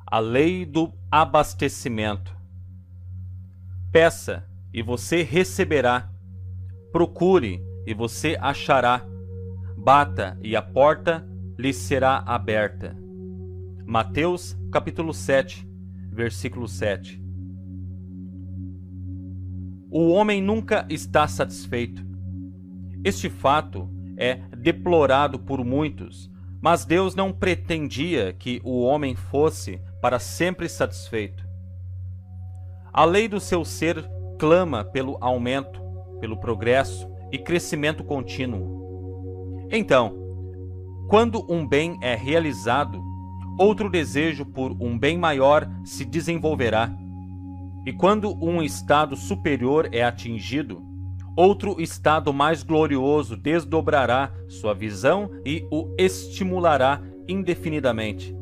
A lei do abastecimento. Peça e você receberá. Procure e você achará. Bata e a porta lhe será aberta. Mateus capítulo 7, versículo 7. O homem nunca está satisfeito. Este fato é deplorado por muitos, mas Deus não pretendia que o homem fosse para sempre satisfeito. A lei do seu ser clama pelo aumento, pelo progresso e crescimento contínuo. Então, quando um bem é realizado, outro desejo por um bem maior se desenvolverá. E quando um estado superior é atingido, outro estado mais glorioso desdobrará sua visão e o estimulará indefinidamente.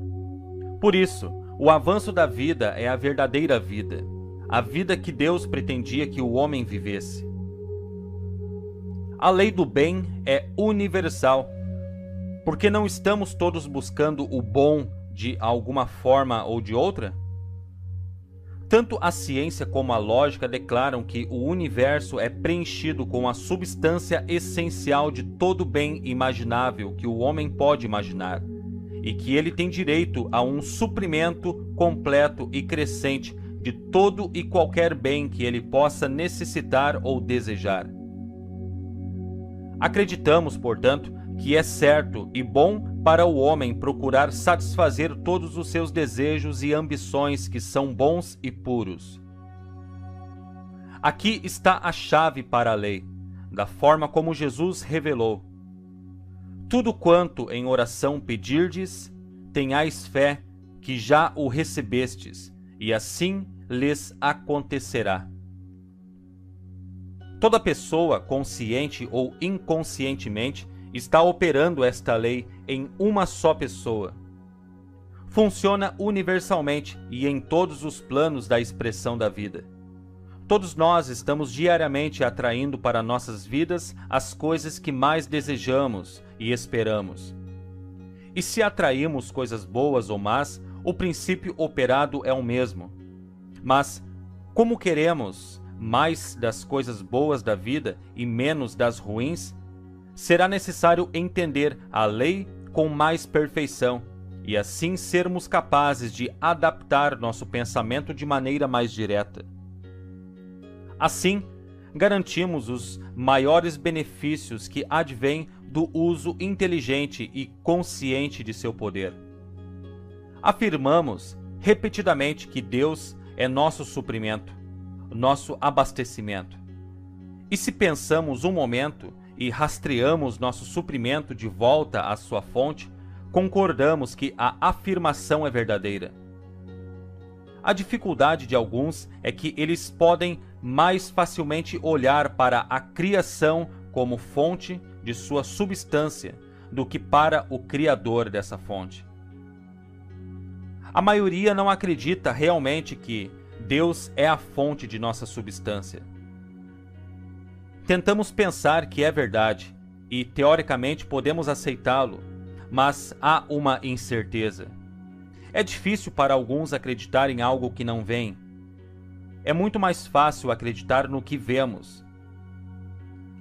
Por isso, o avanço da vida é a verdadeira vida, a vida que Deus pretendia que o homem vivesse. A lei do bem é universal, porque não estamos todos buscando o bom de alguma forma ou de outra? Tanto a ciência como a lógica declaram que o universo é preenchido com a substância essencial de todo bem imaginável que o homem pode imaginar, e que ele tem direito a um suprimento completo e crescente de todo e qualquer bem que ele possa necessitar ou desejar. Acreditamos, portanto, que é certo e bom para o homem procurar satisfazer todos os seus desejos e ambições que são bons e puros. Aqui está a chave para a lei, da forma como Jesus revelou. Tudo quanto em oração pedirdes, tenhais fé que já o recebestes, e assim lhes acontecerá. Toda pessoa, consciente ou inconscientemente, está operando esta lei em uma só pessoa. Funciona universalmente e em todos os planos da expressão da vida. Todos nós estamos diariamente atraindo para nossas vidas as coisas que mais desejamos e esperamos. E se atraímos coisas boas ou más, o princípio operado é o mesmo. Mas, como queremos mais das coisas boas da vida e menos das ruins, será necessário entender a lei com mais perfeição e assim sermos capazes de adaptar nosso pensamento de maneira mais direta. Assim, garantimos os maiores benefícios que advêm do uso inteligente e consciente de seu poder. Afirmamos repetidamente que Deus é nosso suprimento, nosso abastecimento. E se pensamos um momento e rastreamos nosso suprimento de volta à sua fonte, concordamos que a afirmação é verdadeira. A dificuldade de alguns é que eles podem mais facilmente olhar para a criação como fonte de sua substância do que para o Criador dessa fonte. A maioria não acredita realmente que Deus é a fonte de nossa substância. Tentamos pensar que é verdade e, teoricamente, podemos aceitá-lo, mas há uma incerteza. É difícil para alguns acreditar em algo que não vem. É muito mais fácil acreditar no que vemos.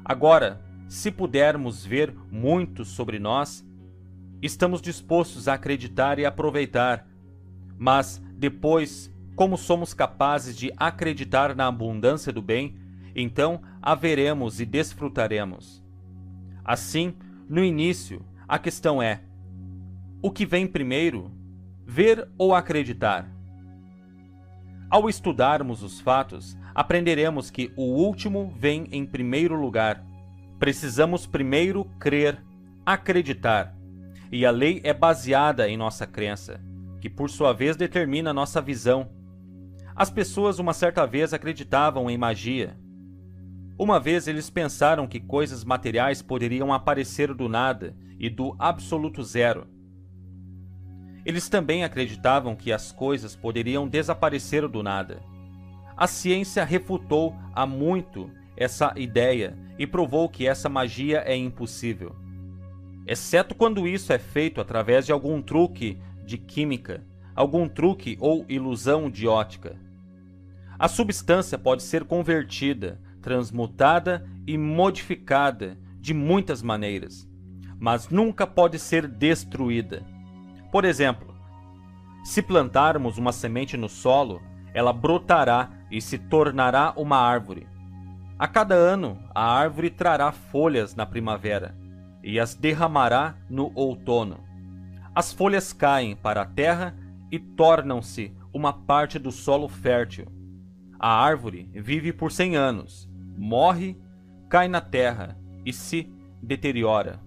Agora, se pudermos ver muito sobre nós, estamos dispostos a acreditar e aproveitar, mas depois, como somos capazes de acreditar na abundância do bem, então haveremos e desfrutaremos. Assim, no início, a questão é: o que vem primeiro, ver ou acreditar? Ao estudarmos os fatos, aprenderemos que o último vem em primeiro lugar. Precisamos primeiro crer, acreditar, e a lei é baseada em nossa crença, que por sua vez determina nossa visão. As pessoas uma certa vez acreditavam em magia. Uma vez eles pensaram que coisas materiais poderiam aparecer do nada e do absoluto zero. Eles também acreditavam que as coisas poderiam desaparecer do nada. A ciência refutou há muito essa ideia e provou que essa magia é impossível. Exceto quando isso é feito através de algum truque de química, algum truque ou ilusão de ótica. A substância pode ser convertida, transmutada e modificada de muitas maneiras, mas nunca pode ser destruída. Por exemplo, se plantarmos uma semente no solo, ela brotará e se tornará uma árvore. A cada ano, a árvore trará folhas na primavera e as derramará no outono. As folhas caem para a terra e tornam-se uma parte do solo fértil. A árvore vive por 100 anos, morre, cai na terra e se deteriora.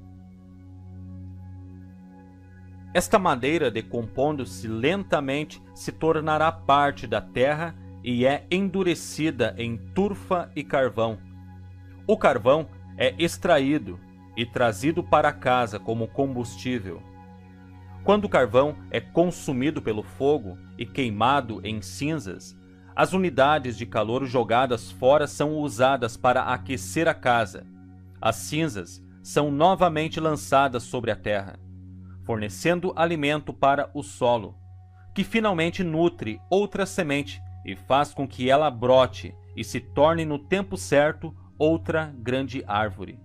Esta madeira, decompondo-se lentamente, se tornará parte da terra e é endurecida em turfa e carvão. O carvão é extraído e trazido para casa como combustível. Quando o carvão é consumido pelo fogo e queimado em cinzas, as unidades de calor jogadas fora são usadas para aquecer a casa. As cinzas são novamente lançadas sobre a terra, fornecendo alimento para o solo, que finalmente nutre outra semente e faz com que ela brote e se torne no tempo certo outra grande árvore.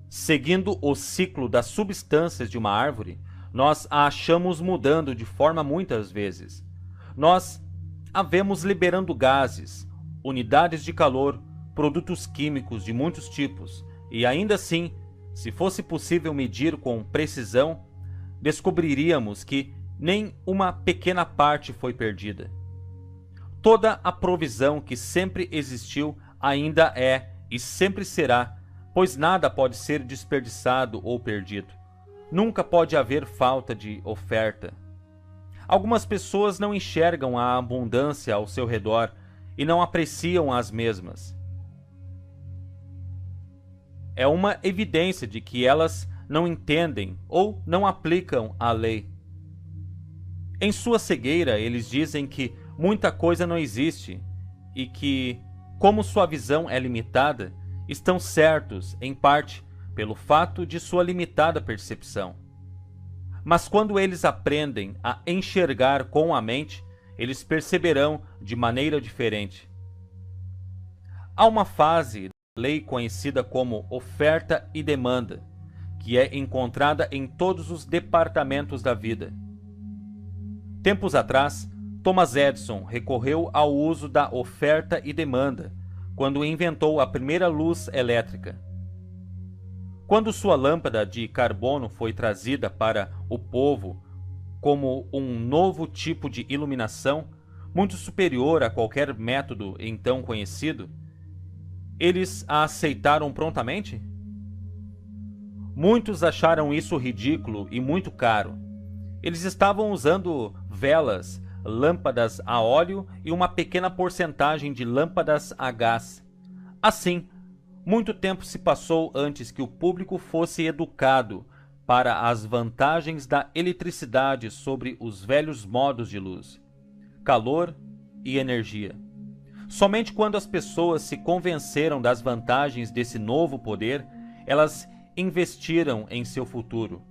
Seguindo o ciclo das substâncias de uma árvore, nós a achamos mudando de forma muitas vezes. Nós a vemos liberando gases, unidades de calor, produtos químicos de muitos tipos, e ainda assim, se fosse possível medir com precisão, descobriríamos que nem uma pequena parte foi perdida. Toda a provisão que sempre existiu ainda é e sempre será, pois nada pode ser desperdiçado ou perdido. Nunca pode haver falta de oferta. Algumas pessoas não enxergam a abundância ao seu redor e não apreciam as mesmas. É uma evidência de que elas não entendem ou não aplicam a lei. Em sua cegueira, eles dizem que muita coisa não existe e que, como sua visão é limitada, estão certos, em parte, pelo fato de sua limitada percepção. Mas quando eles aprendem a enxergar com a mente, eles perceberão de maneira diferente. Há uma fase da lei conhecida como oferta e demanda, que é encontrada em todos os departamentos da vida. Tempos atrás, Thomas Edison recorreu ao uso da oferta e demanda quando inventou a primeira luz elétrica. Quando sua lâmpada de carbono foi trazida para o povo como um novo tipo de iluminação, muito superior a qualquer método então conhecido, eles a aceitaram prontamente? Muitos acharam isso ridículo e muito caro. Eles estavam usando velas, lâmpadas a óleo e uma pequena porcentagem de lâmpadas a gás. Assim, muito tempo se passou antes que o público fosse educado para as vantagens da eletricidade sobre os velhos modos de luz, calor e energia. Somente quando as pessoas se convenceram das vantagens desse novo poder, elas investiram em seu futuro.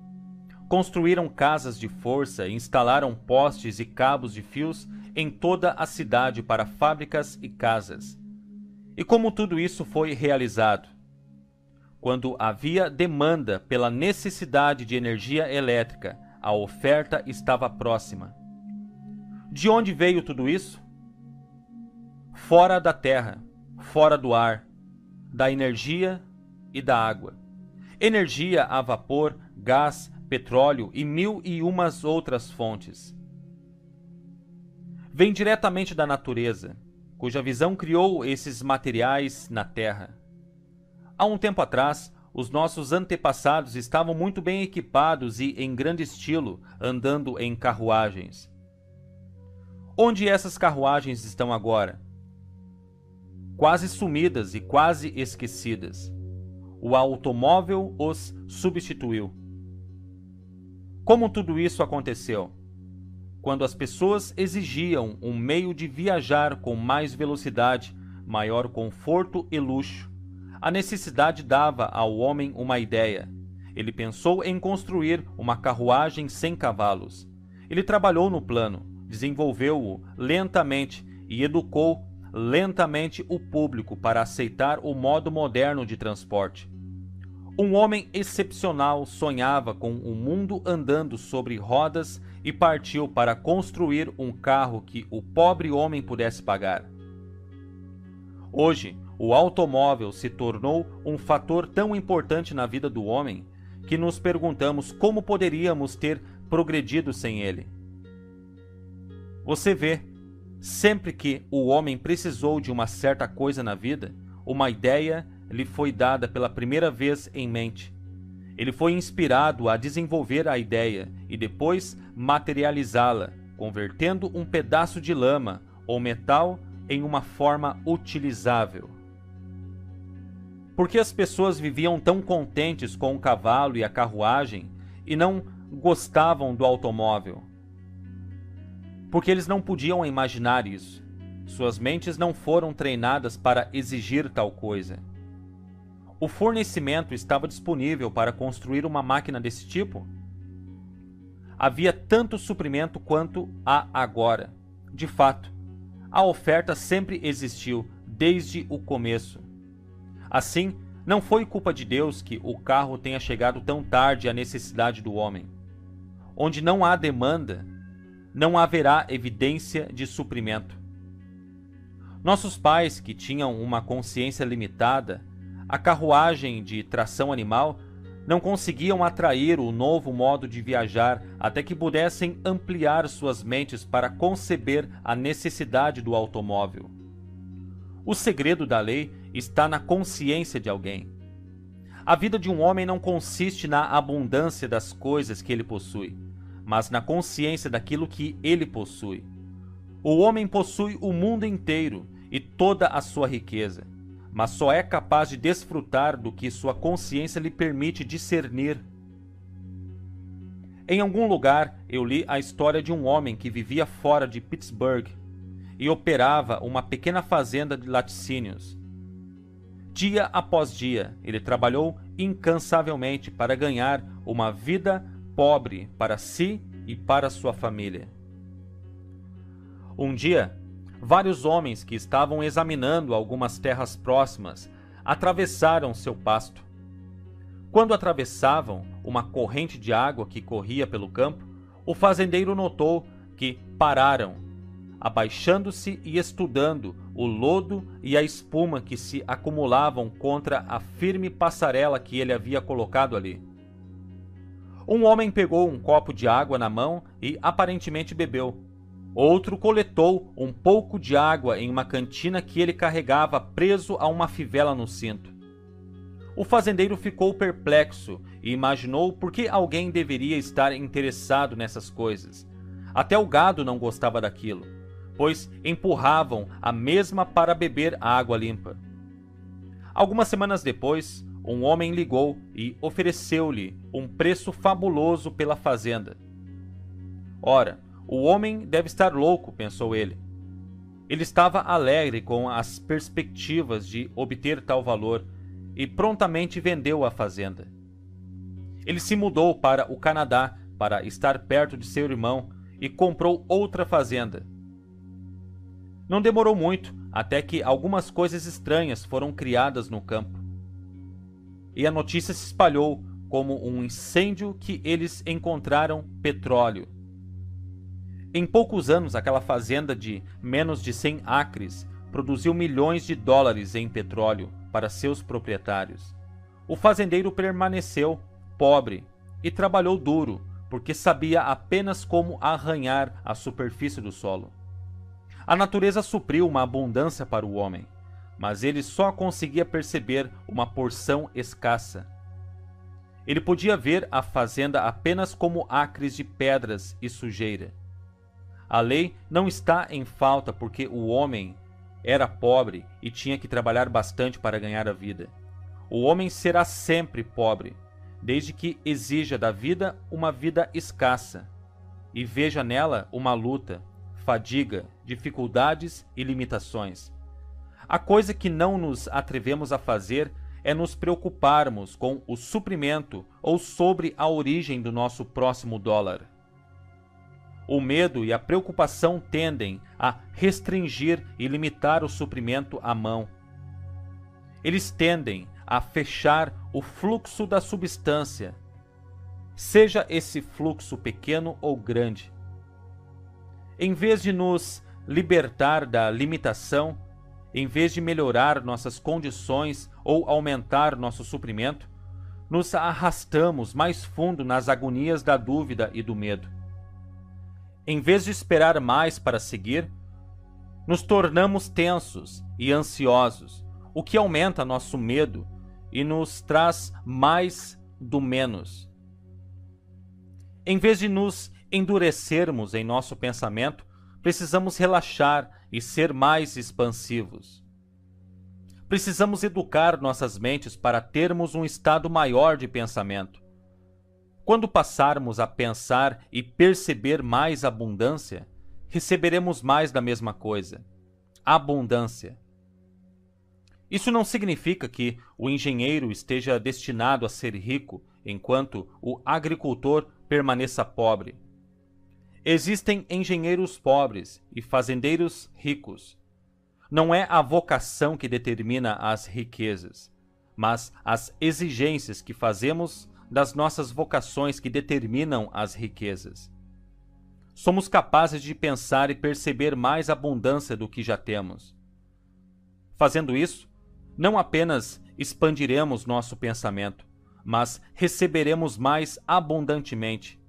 Construíram casas de força e instalaram postes e cabos de fios em toda a cidade para fábricas e casas. E como tudo isso foi realizado? Quando havia demanda pela necessidade de energia elétrica, a oferta estava próxima. De onde veio tudo isso? Fora da terra, fora do ar, da energia e da água. Energia a vapor, gás, petróleo e 1001 outras fontes. Vem diretamente da natureza, cuja visão criou esses materiais na Terra. Há um tempo atrás, os nossos antepassados estavam muito bem equipados e em grande estilo, andando em carruagens. Onde essas carruagens estão agora? Quase sumidas e quase esquecidas. O automóvel os substituiu. Como tudo isso aconteceu? Quando as pessoas exigiam um meio de viajar com mais velocidade, maior conforto e luxo, a necessidade dava ao homem uma ideia. Ele pensou em construir uma carruagem sem cavalos. Ele trabalhou no plano, desenvolveu-o lentamente e educou lentamente o público para aceitar o modo moderno de transporte. Um homem excepcional sonhava com um mundo andando sobre rodas e partiu para construir um carro que o pobre homem pudesse pagar. Hoje, o automóvel se tornou um fator tão importante na vida do homem que nos perguntamos como poderíamos ter progredido sem ele. Você vê, sempre que o homem precisou de uma certa coisa na vida, uma ideia lhe foi dada pela primeira vez em mente. Ele foi inspirado a desenvolver a ideia e depois materializá-la, convertendo um pedaço de lama ou metal em uma forma utilizável. Por que as pessoas viviam tão contentes com o cavalo e a carruagem e não gostavam do automóvel? Porque eles não podiam imaginar isso. Suas mentes não foram treinadas para exigir tal coisa. O fornecimento estava disponível para construir uma máquina desse tipo? Havia tanto suprimento quanto há agora. De fato, a oferta sempre existiu desde o começo. Assim, não foi culpa de Deus que o carro tenha chegado tão tarde à necessidade do homem. Onde não há demanda, não haverá evidência de suprimento. Nossos pais, que tinham uma consciência limitada, a carruagem de tração animal, não conseguiam atrair o novo modo de viajar até que pudessem ampliar suas mentes para conceber a necessidade do automóvel. O segredo da lei está na consciência de alguém. A vida de um homem não consiste na abundância das coisas que ele possui, mas na consciência daquilo que ele possui. O homem possui o mundo inteiro e toda a sua riqueza, mas só é capaz de desfrutar do que sua consciência lhe permite discernir. Em algum lugar eu li a história de um homem que vivia fora de Pittsburgh e operava uma pequena fazenda de laticínios. Dia após dia, ele trabalhou incansavelmente para ganhar uma vida pobre para si e para sua família. Um dia, vários homens que estavam examinando algumas terras próximas atravessaram seu pasto. Quando atravessavam uma corrente de água que corria pelo campo, o fazendeiro notou que pararam, abaixando-se e estudando o lodo e a espuma que se acumulavam contra a firme passarela que ele havia colocado ali. Um homem pegou um copo de água na mão e aparentemente bebeu. Outro coletou um pouco de água em uma cantina que ele carregava preso a uma fivela no cinto. O fazendeiro ficou perplexo e imaginou por que alguém deveria estar interessado nessas coisas. Até o gado não gostava daquilo, pois empurravam a mesma para beber água limpa. Algumas semanas depois, um homem ligou e ofereceu-lhe um preço fabuloso pela fazenda. Ora, o homem deve estar louco, pensou ele. Ele estava alegre com as perspectivas de obter tal valor e prontamente vendeu a fazenda. Ele se mudou para o Canadá para estar perto de seu irmão e comprou outra fazenda. Não demorou muito até que algumas coisas estranhas foram criadas no campo. E a notícia se espalhou como um incêndio que eles encontraram petróleo. Em poucos anos, aquela fazenda de menos de 100 acres produziu milhões de dólares em petróleo para seus proprietários. O fazendeiro permaneceu pobre e trabalhou duro, porque sabia apenas como arranhar a superfície do solo. A natureza supriu uma abundância para o homem, mas ele só conseguia perceber uma porção escassa. Ele podia ver a fazenda apenas como acres de pedras e sujeira. A lei não está em falta porque o homem era pobre e tinha que trabalhar bastante para ganhar a vida. O homem será sempre pobre, desde que exija da vida uma vida escassa e veja nela uma luta, fadiga, dificuldades e limitações. A coisa que não nos atrevemos a fazer é nos preocuparmos com o suprimento ou sobre a origem do nosso próximo dólar. o medo e a preocupação tendem a restringir e limitar o suprimento à mão. Eles tendem a fechar o fluxo da substância, seja esse fluxo pequeno ou grande. Em vez de nos libertar da limitação, em vez de melhorar nossas condições ou aumentar nosso suprimento, nos arrastamos mais fundo nas agonias da dúvida e do medo. Em vez de esperar mais para seguir, nos tornamos tensos e ansiosos, o que aumenta nosso medo e nos traz mais do menos. Em vez de nos endurecermos em nosso pensamento, precisamos relaxar e ser mais expansivos. Precisamos educar nossas mentes para termos um estado maior de pensamento. Quando passarmos a pensar e perceber mais abundância, receberemos mais da mesma coisa: abundância. Isso não significa que o engenheiro esteja destinado a ser rico, enquanto o agricultor permaneça pobre. Existem engenheiros pobres e fazendeiros ricos. Não é a vocação que determina as riquezas, mas as exigências que fazemos das nossas vocações que determinam as riquezas. Somos capazes de pensar e perceber mais abundância do que já temos. Fazendo isso, não apenas expandiremos nosso pensamento, mas receberemos mais abundantemente.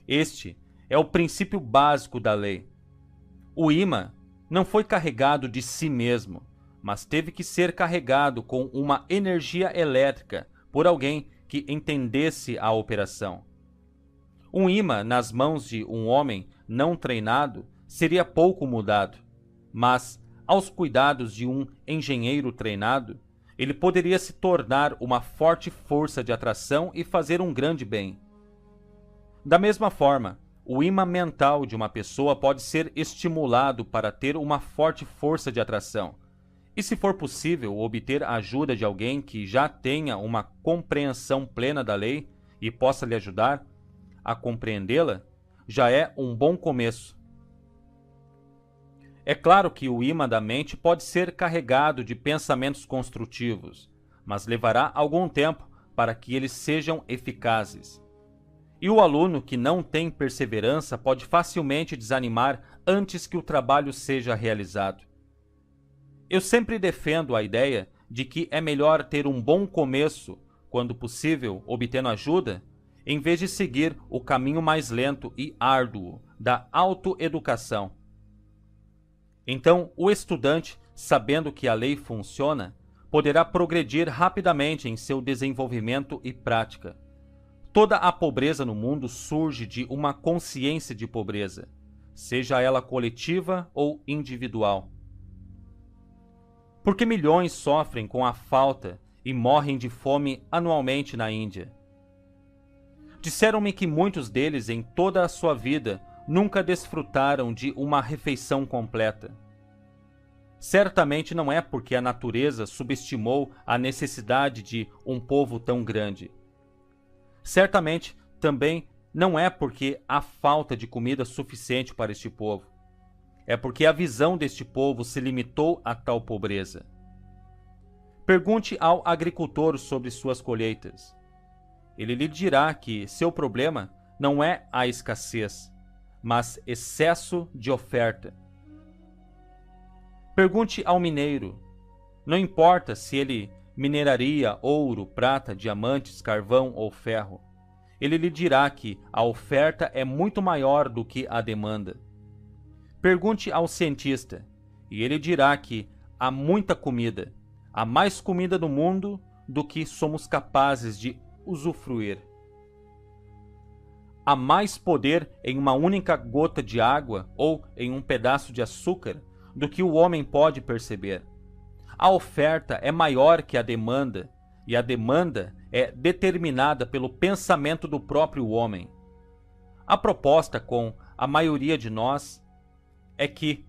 Este é o princípio básico da lei. O ímã não foi carregado de si mesmo, mas teve que ser carregado com uma energia elétrica por alguém que entendesse a operação. Um ímã nas mãos de um homem não treinado seria pouco mudado, mas, aos cuidados de um engenheiro treinado, ele poderia se tornar uma forte força de atração e fazer um grande bem. Da mesma forma, o ímã mental de uma pessoa pode ser estimulado para ter uma forte força de atração. E se for possível obter a ajuda de alguém que já tenha uma compreensão plena da lei e possa lhe ajudar a compreendê-la, já é um bom começo. É claro que o ímã da mente pode ser carregado de pensamentos construtivos, mas levará algum tempo para que eles sejam eficazes. E o aluno que não tem perseverança pode facilmente desanimar antes que o trabalho seja realizado. Eu sempre defendo a ideia de que é melhor ter um bom começo, quando possível, obtendo ajuda, em vez de seguir o caminho mais lento e árduo da autoeducação. Então, o estudante, sabendo que a lei funciona, poderá progredir rapidamente em seu desenvolvimento e prática. Toda a pobreza no mundo surge de uma consciência de pobreza, seja ela coletiva ou individual. Por que milhões sofrem com a falta e morrem de fome anualmente na Índia? Disseram-me que muitos deles, em toda a sua vida, nunca desfrutaram de uma refeição completa. Certamente não é porque a natureza subestimou a necessidade de um povo tão grande. Certamente também não é porque há falta de comida suficiente para este povo. É porque a visão deste povo se limitou a tal pobreza. Pergunte ao agricultor sobre suas colheitas. Ele lhe dirá que seu problema não é a escassez, mas excesso de oferta. Pergunte ao mineiro. Não importa se ele mineraria ouro, prata, diamantes, carvão ou ferro. Ele lhe dirá que a oferta é muito maior do que a demanda. Pergunte ao cientista, e ele dirá que há muita comida, há mais comida no mundo do que somos capazes de usufruir. Há mais poder em uma única gota de água ou em um pedaço de açúcar do que o homem pode perceber. A oferta é maior que a demanda, e a demanda é determinada pelo pensamento do próprio homem. A proposta com a maioria de nós é que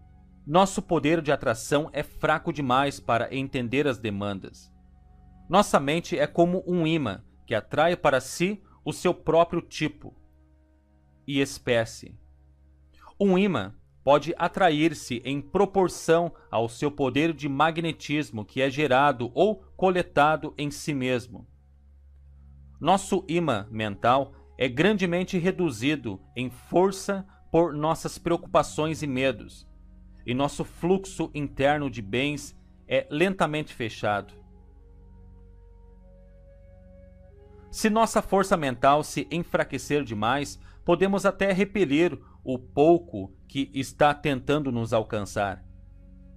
nosso poder de atração é fraco demais para entender as demandas. Nossa mente é como um ímã que atrai para si o seu próprio tipo. e espécie. Um ímã pode atrair-se em proporção ao seu poder de magnetismo que é gerado ou coletado em si mesmo. Nosso ímã mental é grandemente reduzido em força por nossas preocupações e medos, e nosso fluxo interno de bens é lentamente fechado. Se nossa força mental se enfraquecer demais, podemos até repelir o pouco que está tentando nos alcançar.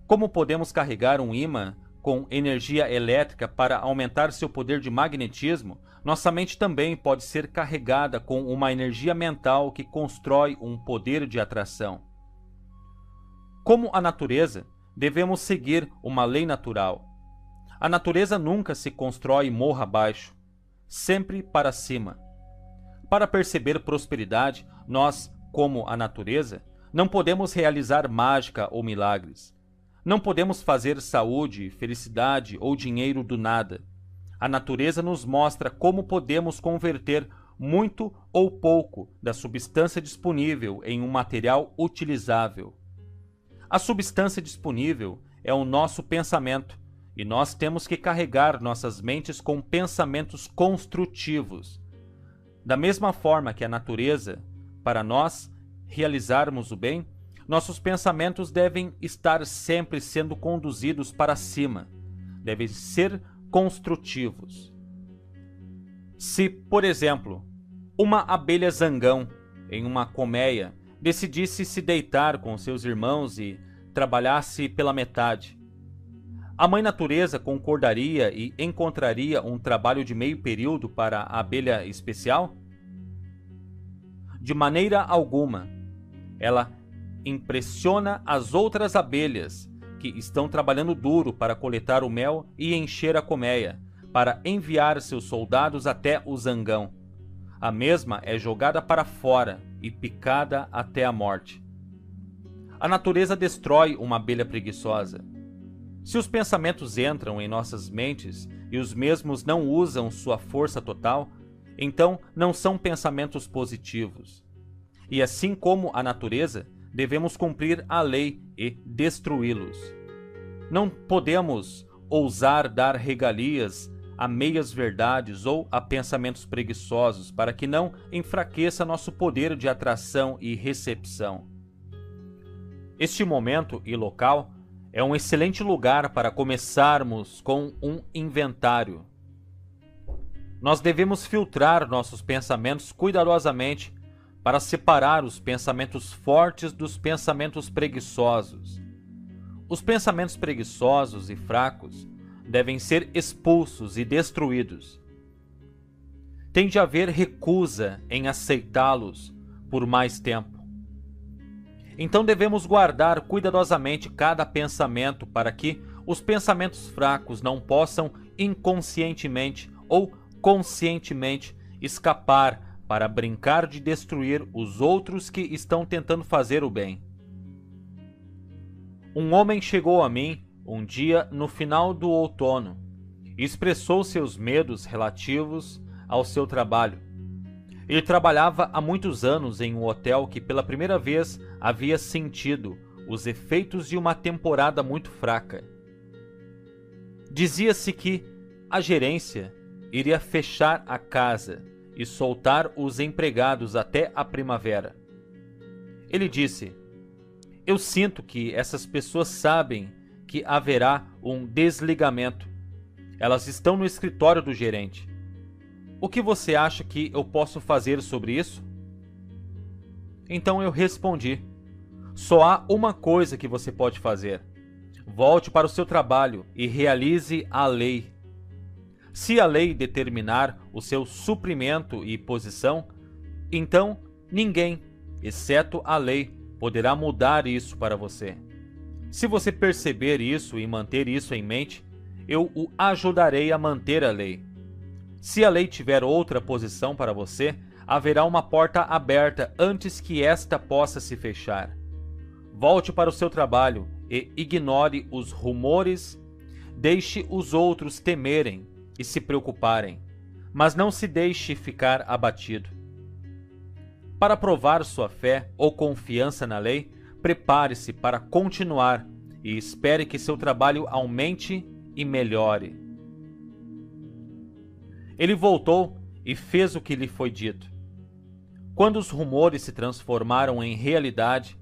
Como podemos carregar um ímã com energia elétrica para aumentar seu poder de magnetismo, nossa mente também pode ser carregada com uma energia mental que constrói um poder de atração. Como a natureza, devemos seguir uma lei natural. A natureza nunca se constrói morro abaixo, sempre para cima. Para perceber prosperidade, nós, como a natureza, não podemos realizar mágica ou milagres. Não podemos fazer saúde, felicidade ou dinheiro do nada. A natureza nos mostra como podemos converter muito ou pouco da substância disponível em um material utilizável. A substância disponível é o nosso pensamento, e nós temos que carregar nossas mentes com pensamentos construtivos. Da mesma forma que a natureza, para nós realizarmos o bem, nossos pensamentos devem estar sempre sendo conduzidos para cima, devem ser construtivos. Se, por exemplo, uma abelha zangão em uma colmeia decidisse se deitar com seus irmãos e trabalhasse pela metade, a mãe natureza concordaria e encontraria um trabalho de meio período para a abelha especial? De maneira alguma. Ela impressiona as outras abelhas que estão trabalhando duro para coletar o mel e encher a colmeia, para enviar seus soldados até o zangão. A mesma é jogada para fora e picada até a morte. A natureza destrói uma abelha preguiçosa. Se os pensamentos entram em nossas mentes e os mesmos não usam sua força total, então não são pensamentos positivos. E assim como a natureza, devemos cumprir a lei e destruí-los. Não podemos ousar dar regalias a meias verdades ou a pensamentos preguiçosos para que não enfraqueça nosso poder de atração e recepção. Este momento e local é um excelente lugar para começarmos com um inventário. Nós devemos filtrar nossos pensamentos cuidadosamente para separar os pensamentos fortes dos pensamentos preguiçosos. Os pensamentos preguiçosos e fracos devem ser expulsos e destruídos. Tem de haver recusa em aceitá-los por mais tempo. Então devemos guardar cuidadosamente cada pensamento para que os pensamentos fracos não possam inconscientemente ou conscientemente escapar para brincar de destruir os outros que estão tentando fazer o bem. Um homem chegou a mim um dia no final do outono e expressou seus medos relativos ao seu trabalho. Ele trabalhava há muitos anos em um hotel que pela primeira vez havia sentido os efeitos de uma temporada muito fraca. Dizia-se que a gerência iria fechar a casa e soltar os empregados até a primavera. Ele disse: "Eu sinto que essas pessoas sabem que haverá um desligamento. Elas estão no escritório do gerente. O que você acha que eu posso fazer sobre isso?" Então eu respondi: "Só há uma coisa que você pode fazer. Volte para o seu trabalho e realize a lei. Se a lei determinar o seu suprimento e posição, então ninguém, exceto a lei, poderá mudar isso para você. Se você perceber isso e manter isso em mente, eu o ajudarei a manter a lei. Se a lei tiver outra posição para você, haverá uma porta aberta antes que esta possa se fechar. Volte para o seu trabalho e ignore os rumores, deixe os outros temerem e se preocuparem, mas não se deixe ficar abatido. Para provar sua fé ou confiança na lei, prepare-se para continuar e espere que seu trabalho aumente e melhore. Ele voltou e fez o que lhe foi dito. Quando os rumores se transformaram em realidade,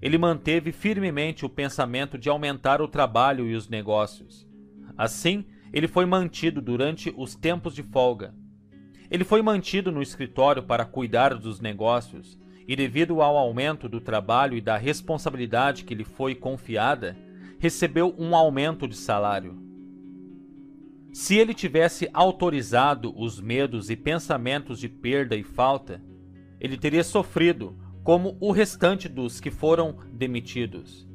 ele manteve firmemente o pensamento de aumentar o trabalho e os negócios. Assim, ele foi mantido durante os tempos de folga. Ele foi mantido no escritório para cuidar dos negócios e, devido ao aumento do trabalho e da responsabilidade que lhe foi confiada, recebeu um aumento de salário. Se ele tivesse autorizado os medos e pensamentos de perda e falta, ele teria sofrido como o restante dos que foram demitidos.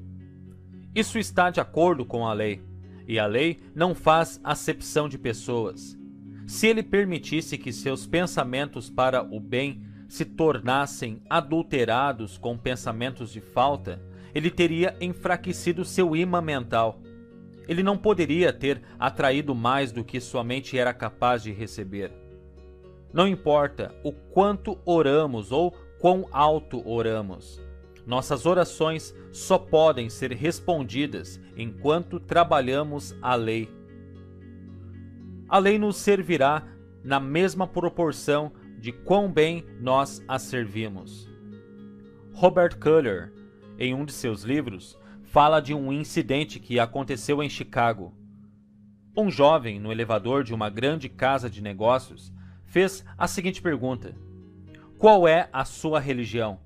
Isso está de acordo com a lei, e a lei não faz acepção de pessoas. Se ele permitisse que seus pensamentos para o bem se tornassem adulterados com pensamentos de falta, ele teria enfraquecido seu imã mental. Ele não poderia ter atraído mais do que sua mente era capaz de receber. Não importa o quanto oramos ou quão alto oramos, nossas orações só podem ser respondidas enquanto trabalhamos a lei. A lei nos servirá na mesma proporção de quão bem nós a servimos. Robert Kuller, em um de seus livros, fala de um incidente que aconteceu em Chicago. Um jovem, no elevador de uma grande casa de negócios, fez a seguinte pergunta: qual é a sua religião?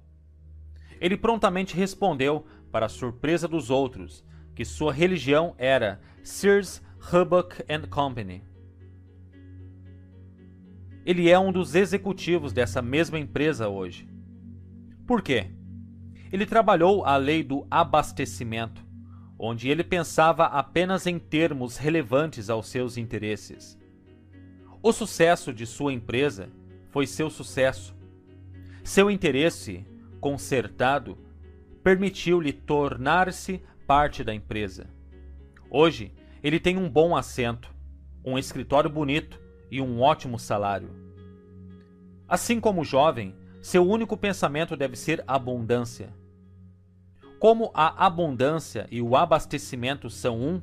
Ele prontamente respondeu, para a surpresa dos outros, que sua religião era Sears, Roebuck & Company. Ele é um dos executivos dessa mesma empresa hoje. Por quê? Ele trabalhou a lei do abastecimento, onde ele pensava apenas em termos relevantes aos seus interesses. O sucesso de sua empresa foi seu sucesso. Seu interesse concertado permitiu-lhe tornar-se parte da empresa. Hoje, ele tem um bom assento, um escritório bonito e um ótimo salário. Assim como o jovem, seu único pensamento deve ser abundância. Como a abundância e o abastecimento são um,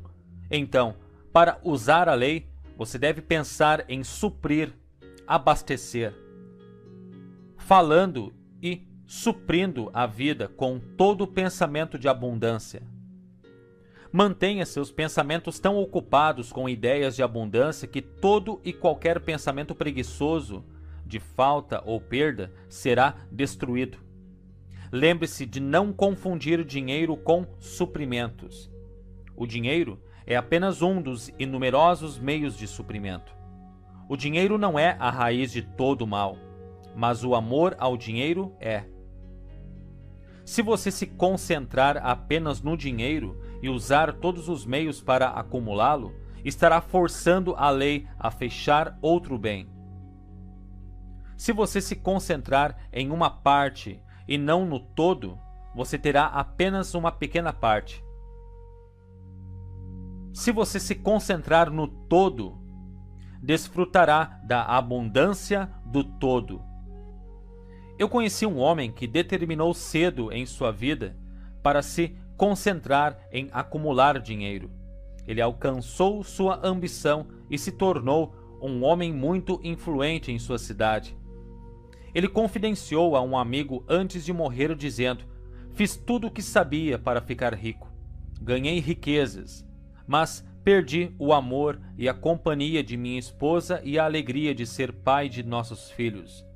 então, para usar a lei, você deve pensar em suprir, abastecer, falando e suprindo a vida com todo o pensamento de abundância. Mantenha seus pensamentos tão ocupados com ideias de abundância que todo e qualquer pensamento preguiçoso de falta ou perda será destruído. Lembre-se de não confundir dinheiro com suprimentos. O dinheiro é apenas um dos inumerosos meios de suprimento. O dinheiro não é a raiz de todo o mal, mas o amor ao dinheiro é. Se você se concentrar apenas no dinheiro e usar todos os meios para acumulá-lo, estará forçando a lei a fechar outro bem. Se você se concentrar em uma parte e não no todo, você terá apenas uma pequena parte. Se você se concentrar no todo, desfrutará da abundância do todo. Eu conheci um homem que determinou cedo em sua vida para se concentrar em acumular dinheiro. Ele alcançou sua ambição e se tornou um homem muito influente em sua cidade. Ele confidenciou a um amigo antes de morrer dizendo: fiz tudo o que sabia para ficar rico. Ganhei riquezas, mas perdi o amor e a companhia de minha esposa e a alegria de ser pai de nossos filhos.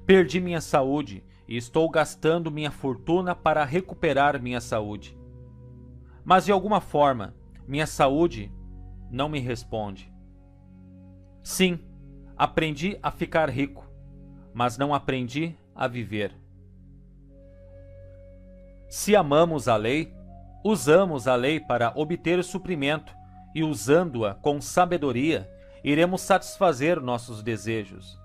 Perdi minha saúde e estou gastando minha fortuna para recuperar minha saúde. Mas de alguma forma, minha saúde não me responde. Sim, aprendi a ficar rico, mas não aprendi a viver. Se amamos a lei, usamos a lei para obter o suprimento e, usando-a com sabedoria, iremos satisfazer nossos desejos.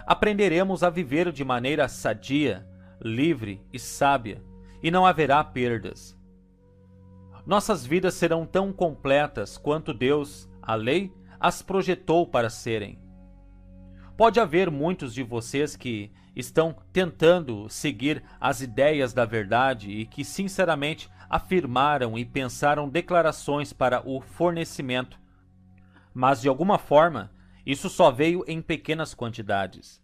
Aprenderemos a viver de maneira sadia, livre e sábia, e não haverá perdas. Nossas vidas serão tão completas quanto Deus, a lei, as projetou para serem. Pode haver muitos de vocês que estão tentando seguir as ideias da verdade e que sinceramente afirmaram e pensaram declarações para o fornecimento, mas de alguma forma isso só veio em pequenas quantidades.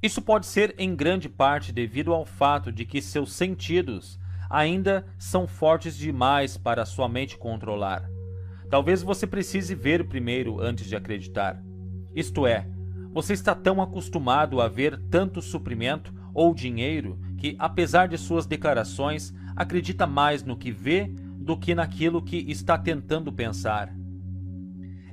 Isso pode ser em grande parte devido ao fato de que seus sentidos ainda são fortes demais para sua mente controlar. Talvez você precise ver primeiro antes de acreditar. Isto é, você está tão acostumado a ver tanto suprimento ou dinheiro que, apesar de suas declarações, acredita mais no que vê do que naquilo que está tentando pensar.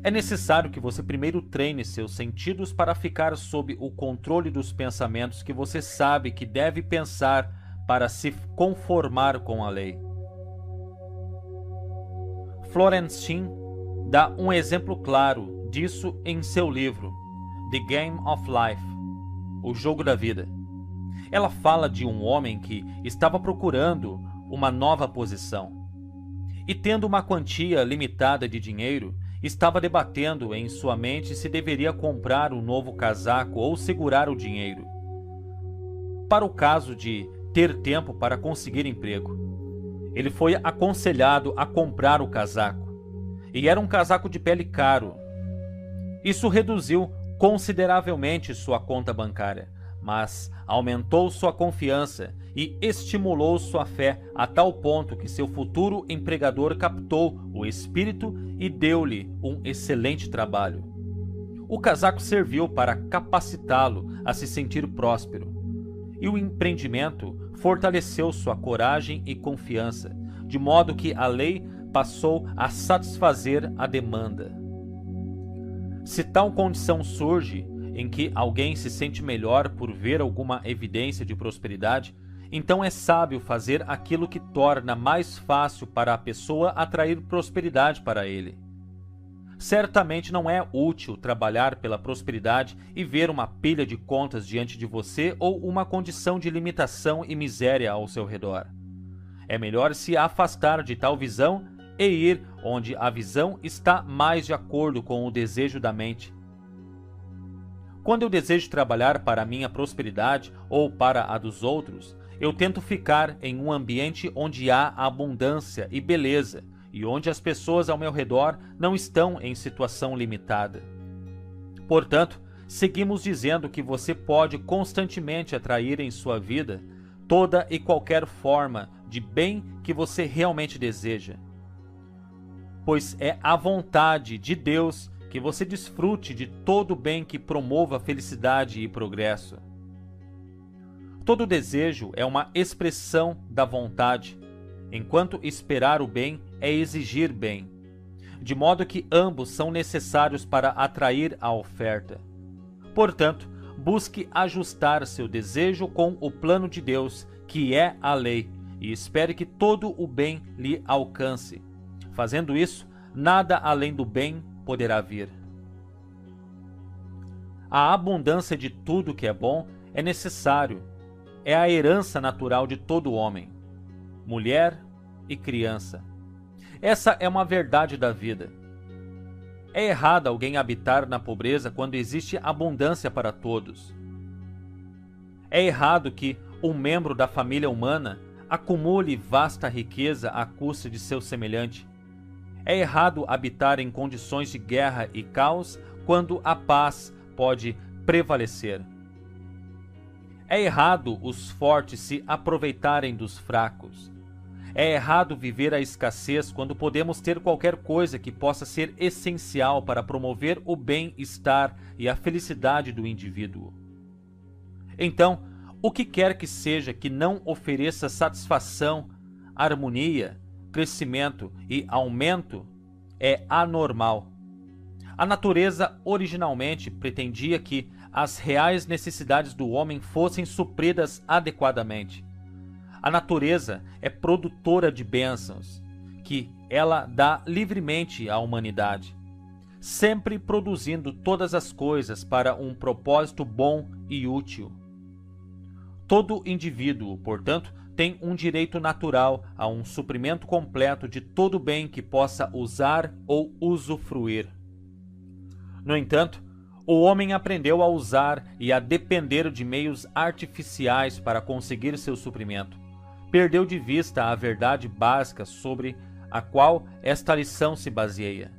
É necessário que você primeiro treine seus sentidos para ficar sob o controle dos pensamentos que você sabe que deve pensar para se conformar com a lei. Florence Shinn dá um exemplo claro disso em seu livro The Game of Life, O Jogo da Vida. Ela fala de um homem que estava procurando uma nova posição e, tendo uma quantia limitada de dinheiro, estava debatendo em sua mente se deveria comprar um novo casaco ou segurar o dinheiro, para o caso de ter tempo para conseguir emprego. Ele foi aconselhado a comprar o casaco, e era um casaco de pele caro. Isso reduziu consideravelmente sua conta bancária, mas aumentou sua confiança e estimulou sua fé a tal ponto que seu futuro empregador captou o espírito e deu-lhe um excelente trabalho. O casaco serviu para capacitá-lo a se sentir próspero, e o empreendimento fortaleceu sua coragem e confiança, de modo que a lei passou a satisfazer a demanda. Se tal condição surge em que alguém se sente melhor por ver alguma evidência de prosperidade, então é sábio fazer aquilo que torna mais fácil para a pessoa atrair prosperidade para ele. Certamente não é útil trabalhar pela prosperidade e ver uma pilha de contas diante de você ou uma condição de limitação e miséria ao seu redor. É melhor se afastar de tal visão e ir onde a visão está mais de acordo com o desejo da mente. Quando eu desejo trabalhar para a minha prosperidade ou para a dos outros, eu tento ficar em um ambiente onde há abundância e beleza e onde as pessoas ao meu redor não estão em situação limitada. Portanto, seguimos dizendo que você pode constantemente atrair em sua vida toda e qualquer forma de bem que você realmente deseja, pois é a vontade de Deus que você desfrute de todo o bem que promova felicidade e progresso. Todo desejo é uma expressão da vontade, enquanto esperar o bem é exigir bem, de modo que ambos são necessários para atrair a oferta. Portanto, busque ajustar seu desejo com o plano de Deus, que é a lei, e espere que todo o bem lhe alcance. Fazendo isso, nada além do bem poderá vir. A abundância de tudo que é bom é necessário. É a herança natural de todo homem, mulher e criança. Essa é uma verdade da vida. É errado alguém habitar na pobreza quando existe abundância para todos. É errado que um membro da família humana acumule vasta riqueza à custa de seu semelhante. É errado habitar em condições de guerra e caos quando a paz pode prevalecer. É errado os fortes se aproveitarem dos fracos. É errado viver a escassez quando podemos ter qualquer coisa que possa ser essencial para promover o bem-estar e a felicidade do indivíduo. Então, o que quer que seja que não ofereça satisfação, harmonia, crescimento e aumento é anormal. A natureza originalmente pretendia que as reais necessidades do homem fossem supridas adequadamente. A natureza é produtora de bênçãos, que ela dá livremente à humanidade, sempre produzindo todas as coisas para um propósito bom e útil. Todo indivíduo, portanto, tem um direito natural a um suprimento completo de todo bem que possa usar ou usufruir. No entanto, O homem aprendeu a usar e a depender de meios artificiais para conseguir seu suprimento. Perdeu de vista a verdade básica sobre a qual esta lição se baseia.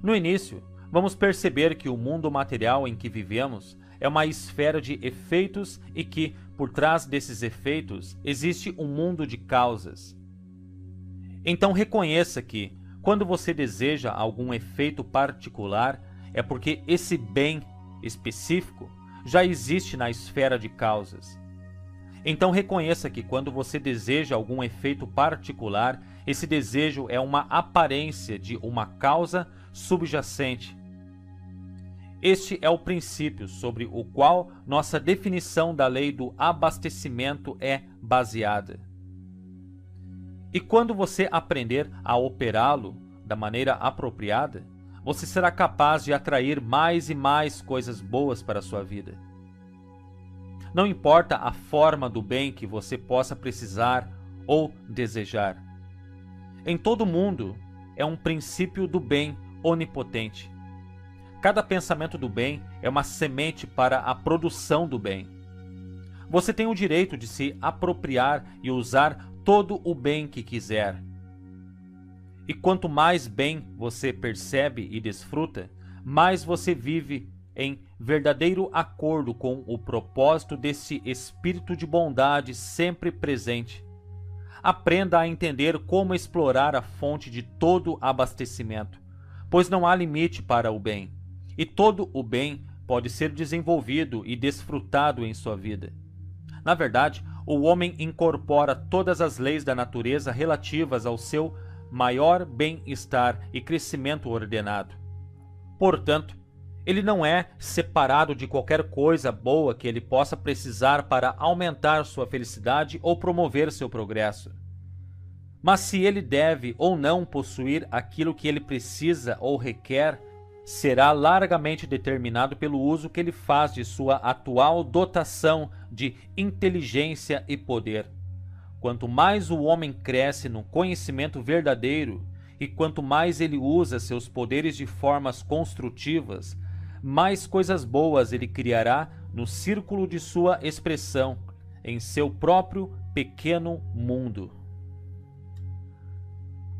No início, vamos perceber que o mundo material em que vivemos é uma esfera de efeitos e que, por trás desses efeitos, existe um mundo de causas. Então reconheça que, quando você deseja algum efeito particular, é porque esse bem específico já existe na esfera de causas. Então reconheça que quando você deseja algum efeito particular, esse desejo é uma aparência de uma causa subjacente. Este é o princípio sobre o qual nossa definição da lei do abastecimento é baseada. E quando você aprender a operá-lo da maneira apropriada, você será capaz de atrair mais e mais coisas boas para a sua vida. Não importa a forma do bem que você possa precisar ou desejar. Em todo mundo é um princípio do bem onipotente. Cada pensamento do bem é uma semente para a produção do bem. Você tem o direito de se apropriar e usar todo o bem que quiser. E quanto mais bem você percebe e desfruta, mais você vive em verdadeiro acordo com o propósito desse espírito de bondade sempre presente. Aprenda a entender como explorar a fonte de todo abastecimento, pois não há limite para o bem, e todo o bem pode ser desenvolvido e desfrutado em sua vida. Na verdade, o homem incorpora todas as leis da natureza relativas ao seu maior bem-estar e crescimento ordenado. Portanto, ele não é separado de qualquer coisa boa que ele possa precisar para aumentar sua felicidade ou promover seu progresso. Mas se ele deve ou não possuir aquilo que ele precisa ou requer, será largamente determinado pelo uso que ele faz de sua atual dotação de inteligência e poder. Quanto mais o homem cresce no conhecimento verdadeiro e quanto mais ele usa seus poderes de formas construtivas, mais coisas boas ele criará no círculo de sua expressão, em seu próprio pequeno mundo.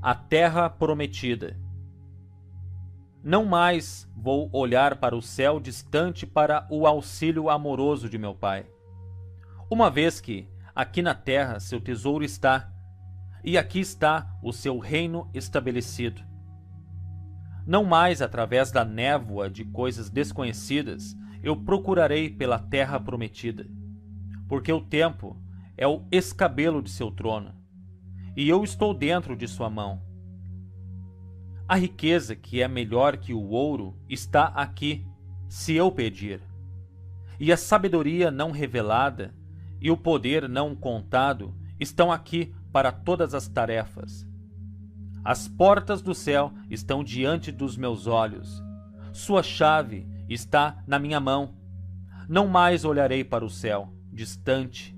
A Terra Prometida. Não mais vou olhar para o céu distante para o auxílio amoroso de meu Pai. Uma vez que aqui na terra seu tesouro está, e aqui está o seu reino estabelecido. Não mais através da névoa de coisas desconhecidas eu procurarei pela terra prometida, porque o tempo é o escabelo de seu trono, e eu estou dentro de sua mão. A riqueza que é melhor que o ouro está aqui, se eu pedir. E a sabedoria não revelada e o poder não contado estão aqui para todas as tarefas. As portas do céu estão diante dos meus olhos. Sua chave está na minha mão. Não mais olharei para o céu distante,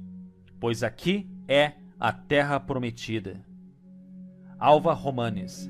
pois aqui é a terra prometida. Alva Romanes.